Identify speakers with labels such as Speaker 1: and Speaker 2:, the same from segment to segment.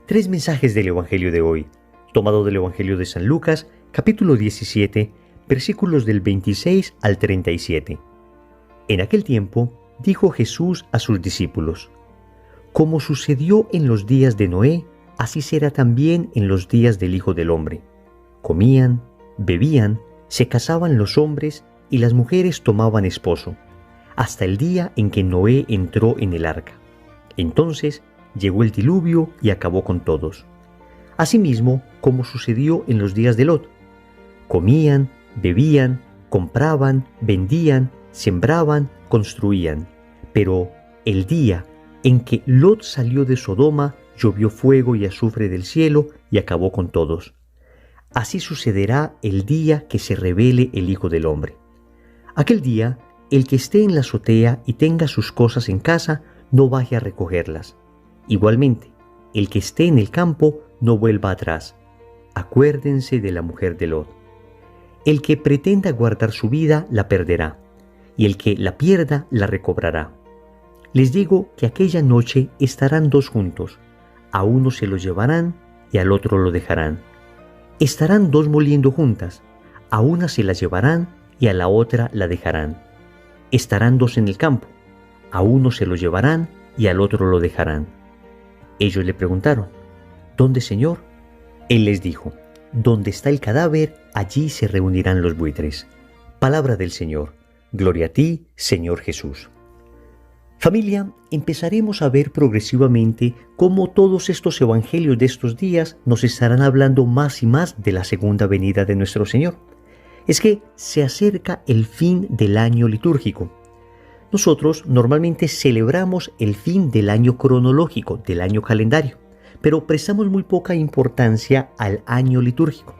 Speaker 1: Tres mensajes del Evangelio de hoy, tomado del Evangelio de San Lucas, capítulo 17, versículos del 26 al 37. En aquel tiempo, dijo Jesús a sus discípulos: Como sucedió en los días de Noé, así será también en los días del Hijo del Hombre. Comían, bebían, se casaban los hombres y las mujeres tomaban esposo, hasta el día en que Noé entró en el arca. Entonces llegó el diluvio y acabó con todos. Asimismo, como sucedió en los días de Lot. Comían, bebían, compraban, vendían, sembraban, construían. Pero el día en que Lot salió de Sodoma, llovió fuego y azufre del cielo y acabó con todos. Así sucederá el día que se revele el Hijo del Hombre. Aquel día, el que esté en la azotea y tenga sus cosas en casa, no vaya a recogerlas. Igualmente, el que esté en el campo, no vuelva atrás. Acuérdense de la mujer de Lot. El que pretenda guardar su vida, la perderá, y el que la pierda, la recobrará. Les digo que aquella noche estarán dos juntos, a uno se lo llevarán y al otro lo dejarán. Estarán dos moliendo juntas, a una se la llevarán y a la otra la dejarán. Estarán dos en el campo, a uno se lo llevarán y al otro lo dejarán. Ellos le preguntaron: ¿Dónde, Señor? Él les dijo: Donde está el cadáver, allí se reunirán los buitres. Palabra del Señor. Gloria a ti, Señor Jesús. Familia, empezaremos a ver progresivamente cómo todos estos evangelios de estos días nos estarán hablando más y más de la segunda venida de nuestro Señor. Es que se acerca el fin del año litúrgico. Nosotros normalmente celebramos el fin del año cronológico, del año calendario, pero prestamos muy poca importancia al año litúrgico.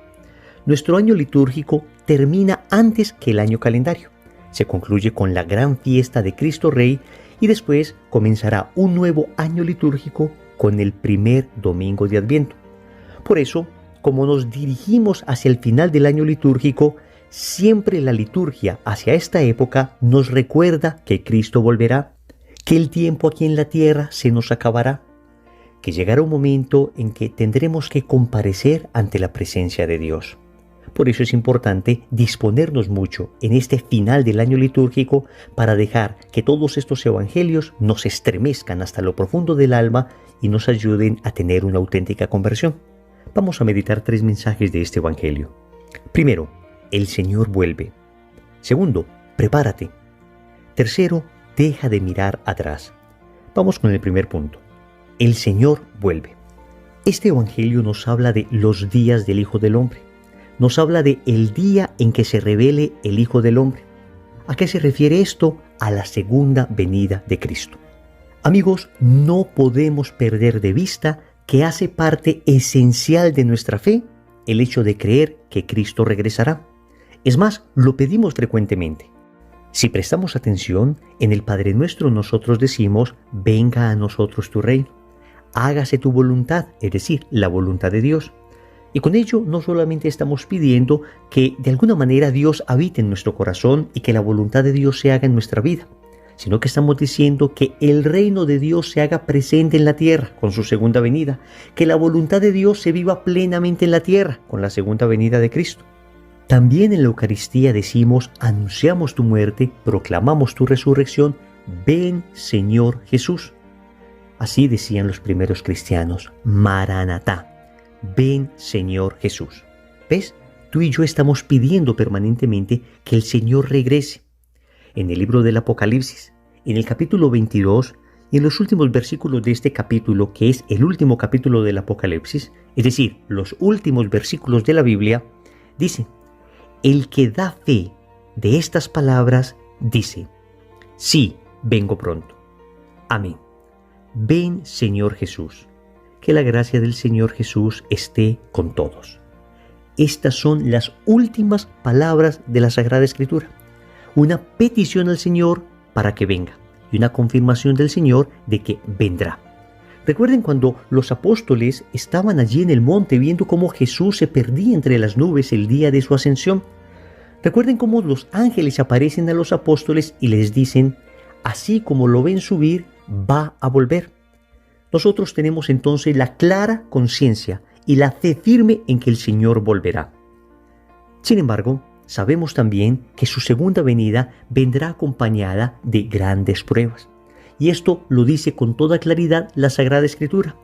Speaker 1: Nuestro año litúrgico termina antes que el año calendario. Se concluye con la gran fiesta de Cristo Rey y después comenzará un nuevo año litúrgico con el primer domingo de Adviento. Por eso, como nos dirigimos hacia el final del año litúrgico, siempre la liturgia hacia esta época nos recuerda que Cristo volverá, que el tiempo aquí en la tierra se nos acabará, que llegará un momento en que tendremos que comparecer ante la presencia de Dios. Por eso es importante disponernos mucho en este final del año litúrgico para dejar que todos estos evangelios nos estremezcan hasta lo profundo del alma y nos ayuden a tener una auténtica conversión. Vamos a meditar tres mensajes de este evangelio. Primero, el Señor vuelve. Segundo, prepárate. Tercero, deja de mirar atrás. Vamos con el primer punto. El Señor vuelve. Este evangelio nos habla de los días del Hijo del Hombre. Nos habla de el día en que se revele el Hijo del Hombre. ¿A qué se refiere esto? A la segunda venida de Cristo. Amigos, no podemos perder de vista que hace parte esencial de nuestra fe el hecho de creer que Cristo regresará. Es más, lo pedimos frecuentemente. Si prestamos atención, en el Padre Nuestro nosotros decimos: venga a nosotros tu reino, hágase tu voluntad, es decir, la voluntad de Dios. Y con ello no solamente estamos pidiendo que de alguna manera Dios habite en nuestro corazón y que la voluntad de Dios se haga en nuestra vida, sino que estamos diciendo que el reino de Dios se haga presente en la tierra con su segunda venida, que la voluntad de Dios se viva plenamente en la tierra con la segunda venida de Cristo. También en la Eucaristía decimos: anunciamos tu muerte, proclamamos tu resurrección, ven Señor Jesús. Así decían los primeros cristianos: Maranatá. Ven, Señor Jesús. ¿Ves? Tú y yo estamos pidiendo permanentemente que el Señor regrese. En el libro del Apocalipsis, en el capítulo 22, y en los últimos versículos de este capítulo, que es el último capítulo del Apocalipsis, es decir, los últimos versículos de la Biblia, dice: el que da fe de estas palabras dice: sí, vengo pronto. Amén. Ven, Señor Jesús. Que la gracia del Señor Jesús esté con todos. Estas son las últimas palabras de la Sagrada Escritura. Una petición al Señor para que venga y una confirmación del Señor de que vendrá. Recuerden cuando los apóstoles estaban allí en el monte viendo cómo Jesús se perdía entre las nubes el día de su ascensión. Recuerden cómo los ángeles aparecen a los apóstoles y les dicen: así como lo ven subir, va a volver. nosotros tenemos entonces la clara conciencia y la fe firme en que el Señor volverá. Sin embargo, sabemos también que su segunda venida vendrá acompañada de grandes pruebas. Y esto lo dice con toda claridad la Sagrada Escritura.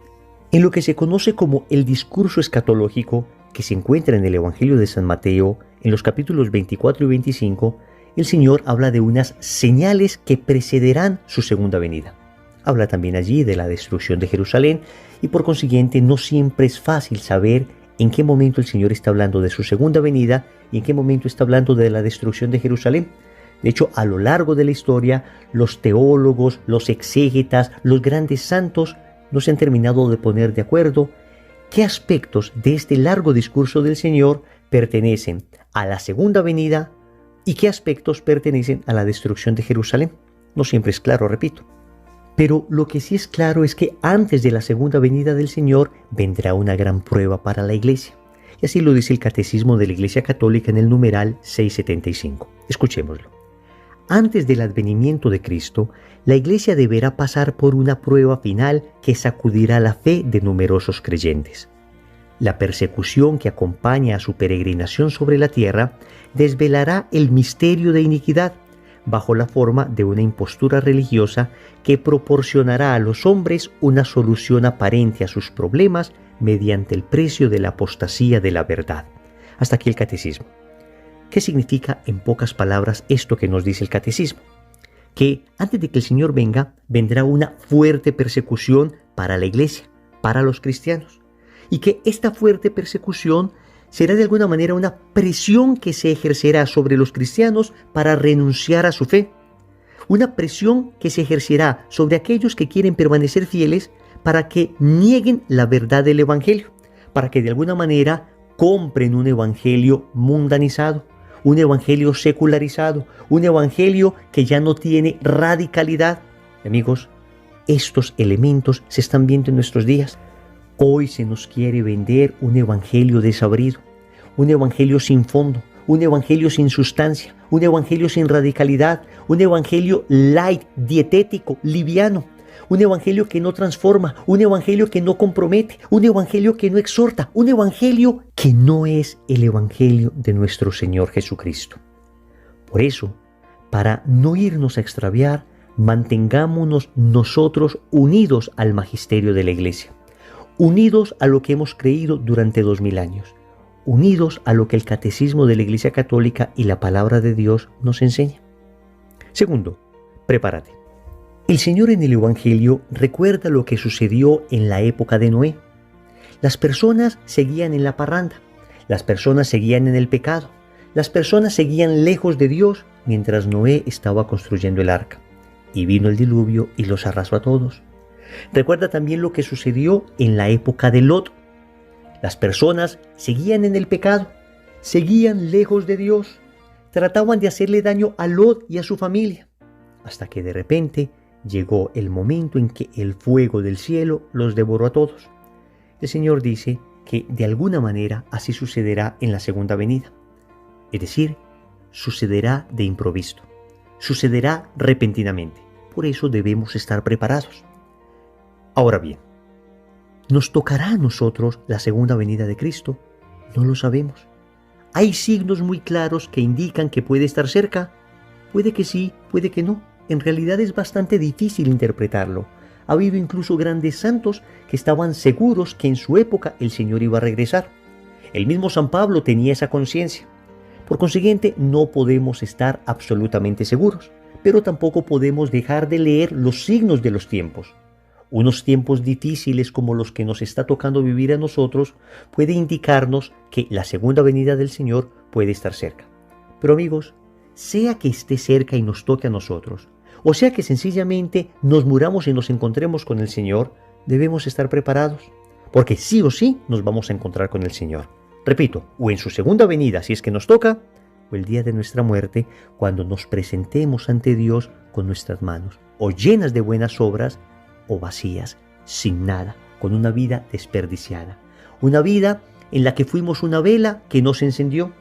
Speaker 1: En lo que se conoce como el discurso escatológico, que se encuentra en el Evangelio de San Mateo, en los capítulos 24 y 25, el Señor habla de unas señales que precederán su segunda venida. Habla también allí de la destrucción de Jerusalén y por consiguiente no siempre es fácil saber en qué momento el Señor está hablando de su segunda venida y en qué momento está hablando de la destrucción de Jerusalén. De hecho, a lo largo de la historia, los teólogos, los exégetas, los grandes santos no se han terminado de poner de acuerdo qué aspectos de este largo discurso del Señor pertenecen a la segunda venida y qué aspectos pertenecen a la destrucción de Jerusalén. No siempre es claro, repito. Pero lo que sí es claro es que antes de la segunda venida del Señor vendrá una gran prueba para la Iglesia. Y así lo dice el Catecismo de la Iglesia Católica en el numeral 675. Escuchémoslo. Antes del advenimiento de Cristo, la Iglesia deberá pasar por una prueba final que sacudirá la fe de numerosos creyentes. La persecución que acompaña a su peregrinación sobre la tierra desvelará el misterio de iniquidad, bajo la forma de una impostura religiosa que proporcionará a los hombres una solución aparente a sus problemas mediante el precio de la apostasía de la verdad. Hasta aquí el catecismo. ¿Qué significa en pocas palabras esto que nos dice el catecismo? Que antes de que el Señor venga, vendrá una fuerte persecución para la Iglesia, para los cristianos. Y que esta fuerte persecución será de alguna manera una presión que se ejercerá sobre los cristianos para renunciar a su fe. Una presión que se ejercerá sobre aquellos que quieren permanecer fieles para que nieguen la verdad del Evangelio, para que de alguna manera compren un Evangelio mundanizado, un Evangelio secularizado, un Evangelio que ya no tiene radicalidad. Amigos, estos elementos se están viendo en nuestros días. Hoy se nos quiere vender un evangelio desabrido, un evangelio sin fondo, un evangelio sin sustancia, un evangelio sin radicalidad, un evangelio light, dietético, liviano, un evangelio que no transforma, un evangelio que no compromete, un evangelio que no exhorta, un evangelio que no es el evangelio de nuestro Señor Jesucristo. Por eso, para no irnos a extraviar, mantengámonos nosotros unidos al magisterio de la Iglesia. Unidos a lo que hemos creído durante 2000 años, unidos a lo que el Catecismo de la Iglesia Católica y la Palabra de Dios nos enseña. Segundo, prepárate. El Señor en el Evangelio recuerda lo que sucedió en la época de Noé. Las personas seguían en la parranda, las personas seguían en el pecado, las personas seguían lejos de Dios mientras Noé estaba construyendo el arca. Y vino el diluvio y los arrasó a todos. Recuerda también lo que sucedió en la época de Lot. Las personas seguían en el pecado, seguían lejos de Dios, trataban de hacerle daño a Lot y a su familia, hasta que de repente llegó el momento en que el fuego del cielo los devoró a todos. El Señor dice que de alguna manera así sucederá en la segunda venida. Es decir, sucederá de improviso, sucederá repentinamente. Por eso debemos estar preparados. Ahora bien, ¿nos tocará a nosotros la segunda venida de Cristo? No lo sabemos. ¿Hay signos muy claros que indican que puede estar cerca? Puede que sí, puede que no. En realidad es bastante difícil interpretarlo. Ha habido incluso grandes santos que estaban seguros que en su época el Señor iba a regresar. El mismo San Pablo tenía esa conciencia. Por consiguiente, no podemos estar absolutamente seguros, pero tampoco podemos dejar de leer los signos de los tiempos. Unos tiempos difíciles como los que nos está tocando vivir a nosotros puede indicarnos que la segunda venida del Señor puede estar cerca. Pero amigos, sea que esté cerca y nos toque a nosotros, o sea que sencillamente nos muramos y nos encontremos con el Señor, debemos estar preparados, porque sí o sí nos vamos a encontrar con el Señor. Repito, o en su segunda venida si es que nos toca, o el día de nuestra muerte, cuando nos presentemos ante Dios con nuestras manos, o llenas de buenas obras, o vacías, sin nada, con una vida desperdiciada. Una vida en la que fuimos una vela que no se encendió,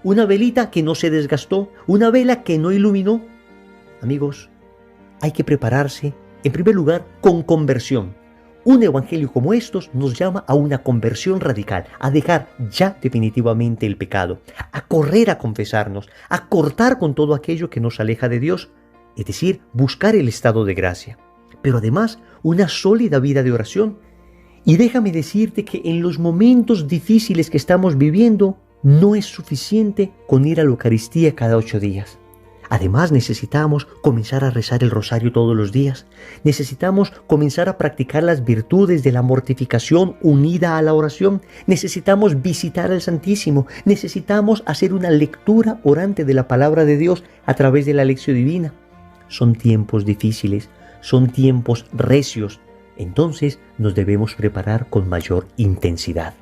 Speaker 1: una velita que no se desgastó, una vela que no iluminó. Amigos, hay que prepararse, en primer lugar, con conversión. Un evangelio como estos nos llama a una conversión radical, a dejar ya definitivamente el pecado, a correr a confesarnos, a cortar con todo aquello que nos aleja de Dios, es decir, buscar el estado de gracia, pero además una sólida vida de oración. Y déjame decirte que en los momentos difíciles que estamos viviendo, no es suficiente con ir a la Eucaristía cada 8 días. Además, necesitamos comenzar a rezar el rosario todos los días. Necesitamos comenzar a practicar las virtudes de la mortificación unida a la oración. Necesitamos visitar al Santísimo. Necesitamos hacer una lectura orante de la palabra de Dios a través de la lección divina. Son tiempos difíciles, son tiempos recios. Entonces nos debemos preparar con mayor intensidad.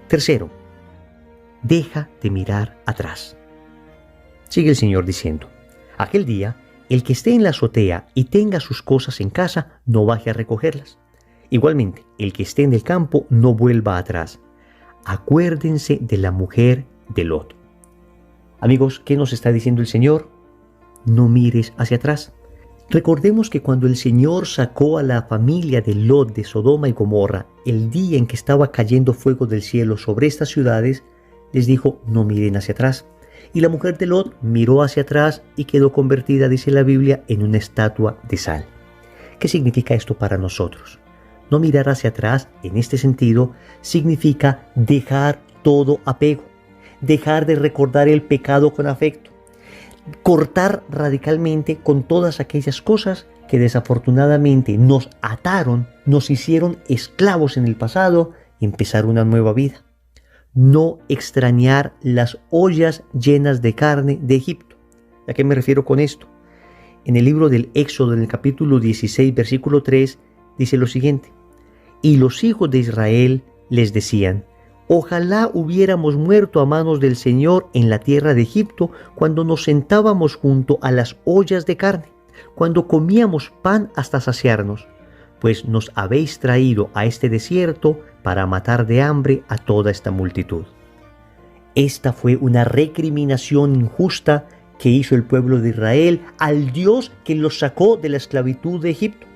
Speaker 1: Tercero, deja de mirar atrás. Sigue el Señor diciendo: aquel día, el que esté en la azotea y tenga sus cosas en casa, no baje a recogerlas. Igualmente, el que esté en el campo, no vuelva atrás. Acuérdense de la mujer de Lot. Amigos, ¿qué nos está diciendo el Señor? No mires hacia atrás. Recordemos que cuando el Señor sacó a la familia de Lot de Sodoma y Gomorra, el día en que estaba cayendo fuego del cielo sobre estas ciudades, les dijo: no miren hacia atrás. Y la mujer de Lot miró hacia atrás y quedó convertida, dice la Biblia, en una estatua de sal. ¿Qué significa esto para nosotros? No mirar hacia atrás, en este sentido, significa dejar todo apego, dejar de recordar el pecado con afecto, cortar radicalmente con todas aquellas cosas que desafortunadamente nos ataron, nos hicieron esclavos en el pasado y empezar una nueva vida. No extrañar las ollas llenas de carne de Egipto. ¿A qué me refiero con esto? En el libro del Éxodo, en el capítulo 16, versículo 3, dice lo siguiente: y los hijos de Israel les decían: ojalá hubiéramos muerto a manos del Señor en la tierra de Egipto, cuando nos sentábamos junto a las ollas de carne, cuando comíamos pan hasta saciarnos, pues nos habéis traído a este desierto para matar de hambre a toda esta multitud. Esta fue una recriminación injusta que hizo el pueblo de Israel al Dios que los sacó de la esclavitud de Egipto.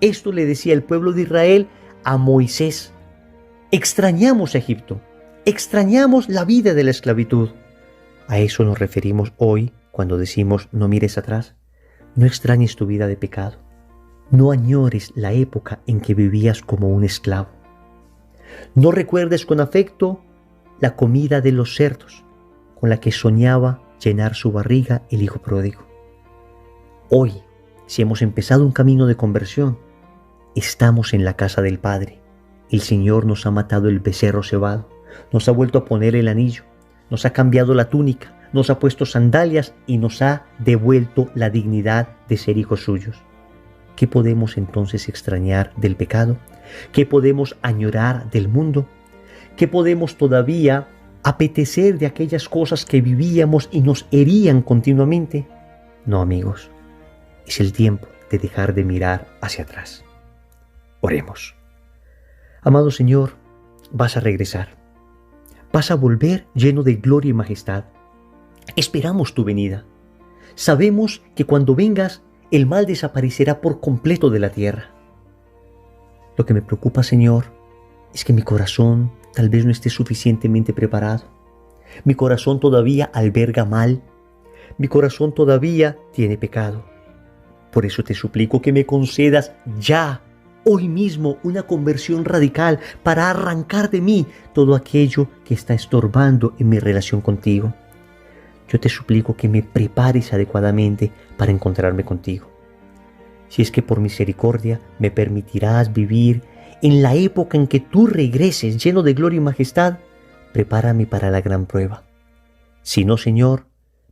Speaker 1: Esto le decía el pueblo de Israel a Moisés: extrañamos Egipto, extrañamos la vida de la esclavitud. A eso nos referimos hoy cuando decimos no mires atrás. No extrañes tu vida de pecado. No añores la época en que vivías como un esclavo. No recuerdes con afecto la comida de los cerdos con la que soñaba llenar su barriga el hijo pródigo. Hoy, si hemos empezado un camino de conversión, estamos en la casa del Padre. El Señor nos ha matado el becerro cebado, nos ha vuelto a poner el anillo, nos ha cambiado la túnica, nos ha puesto sandalias y nos ha devuelto la dignidad de ser hijos suyos. ¿Qué podemos entonces extrañar del pecado? ¿Qué podemos añorar del mundo? ¿Qué podemos todavía apetecer de aquellas cosas que vivíamos y nos herían continuamente? No, amigos, es el tiempo de dejar de mirar hacia atrás. Oremos. Amado Señor, vas a regresar. Vas a volver lleno de gloria y majestad. Esperamos tu venida. Sabemos que cuando vengas, el mal desaparecerá por completo de la tierra. Lo que me preocupa, Señor, es que mi corazón tal vez no esté suficientemente preparado. Mi corazón todavía alberga mal. Mi corazón todavía tiene pecado. Por eso te suplico que me concedas ya, hoy mismo, una conversión radical para arrancar de mí todo aquello que está estorbando en mi relación contigo. Yo te suplico que me prepares adecuadamente para encontrarme contigo. Si es que por misericordia me permitirás vivir en la época en que tú regreses lleno de gloria y majestad, prepárame para la gran prueba. Si no, Señor,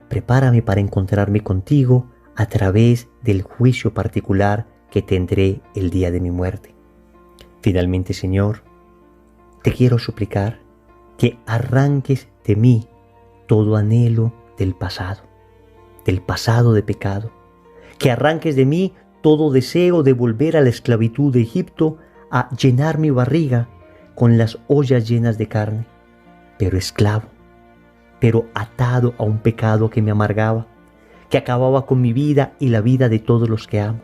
Speaker 1: prepárame para encontrarme contigo a través del juicio particular que tendré el día de mi muerte. Finalmente, Señor, te quiero suplicar que arranques de mí todo anhelo del pasado de pecado, que arranques de mí todo deseo de volver a la esclavitud de Egipto, a llenar mi barriga con las ollas llenas de carne, pero esclavo, pero atado a un pecado que me amargaba, que acababa con mi vida y la vida de todos los que amo.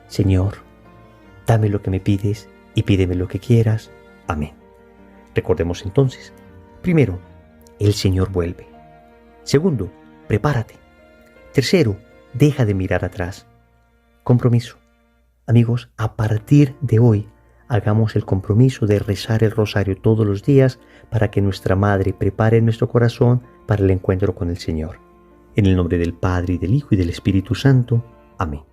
Speaker 1: Señor, dame lo que me pides y pídeme lo que quieras. Amén. Recordemos entonces, primero, el Señor vuelve. Segundo, prepárate. Tercero, deja de mirar atrás. Compromiso. Amigos, a partir de hoy, hagamos el compromiso de rezar el rosario todos los días para que nuestra Madre prepare nuestro corazón para el encuentro con el Señor. En el nombre del Padre, y del Hijo, y del Espíritu Santo. Amén.